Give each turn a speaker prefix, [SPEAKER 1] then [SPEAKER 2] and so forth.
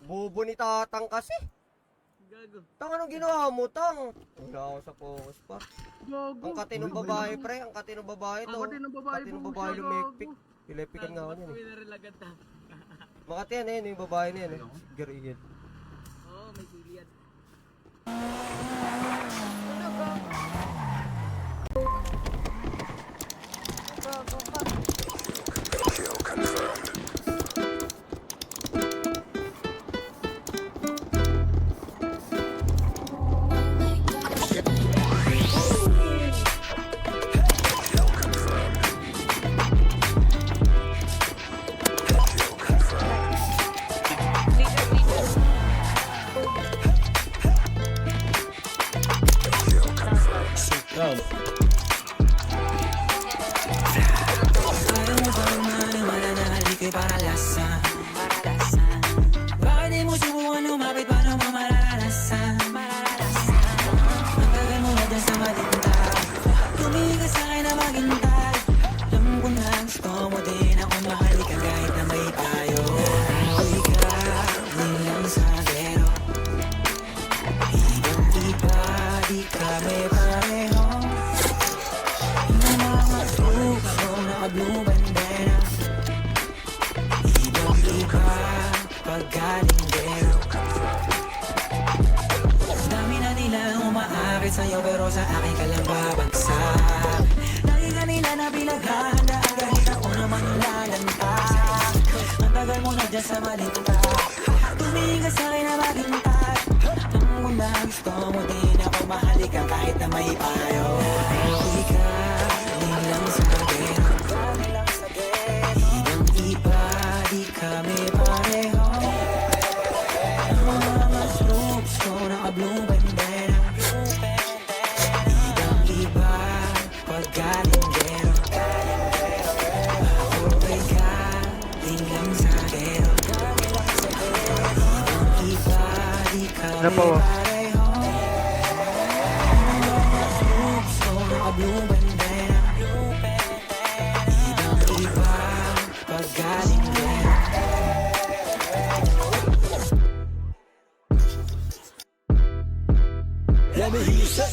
[SPEAKER 1] Bobo ni Tatang kasi.
[SPEAKER 2] Gago.
[SPEAKER 1] Tang, anong ginawa mo, Tang? Wala ako sa focus pa.
[SPEAKER 2] Gago.
[SPEAKER 1] Ang katinong babae, pre. Ang katinong babae to.
[SPEAKER 2] Ang katinong babae,
[SPEAKER 1] Katinong
[SPEAKER 2] buo
[SPEAKER 1] babae
[SPEAKER 2] siya,
[SPEAKER 1] lumikpik.
[SPEAKER 2] gago.
[SPEAKER 1] Pilepikan nga ako niyan eh.
[SPEAKER 2] Pinarilagan ta.
[SPEAKER 1] Makati yan eh, yung babae na yan eh. Garigid.
[SPEAKER 2] Oo, may silian.
[SPEAKER 1] Ano ba?
[SPEAKER 3] Kill confirmed. Kill confirmed. Kill confirmed. Kill confirmed.
[SPEAKER 1] Round.
[SPEAKER 4] Ayaw mo bang maniwala na haliko'y paralasan? Bakit di mo subukan lumapit paano mo mararanasan? Ang tagal mo na dyan sa malinta. Tumingin ka sa'kin na maghintay. Alam ko na gusto mo din ako mahalikan kahit na may tayo. Ako'y galing lang sa gero. Ibang-iba, di kami pareho. Yung mga truka ko naka-blue bandera. Ibang-iba, pag-galing gero. Dami na nilang umaakit sa'yo pero sa akin ka lang babagsak. Lagi ka nila na pinaghahandaan kahit ako naman yung lalanta. Ang tagal mo na dyan sa malinta. Tumingin ka sa'kin na maghintay. Alam mo na gusto mo din ako mahalikan kahit na may payo. Ako'y galing lang sa gero. Ibang-iba, di kami pareho. Ang mga troops ko naka-blue bandera. Ibang-iba, pag-galing gero. Ako'y galing lang sa gero. Ibang-iba, di kami pareho. Ang mga troops ko naka-blue bandera. Ibang-iba, pag-galing gero. Let me hear you say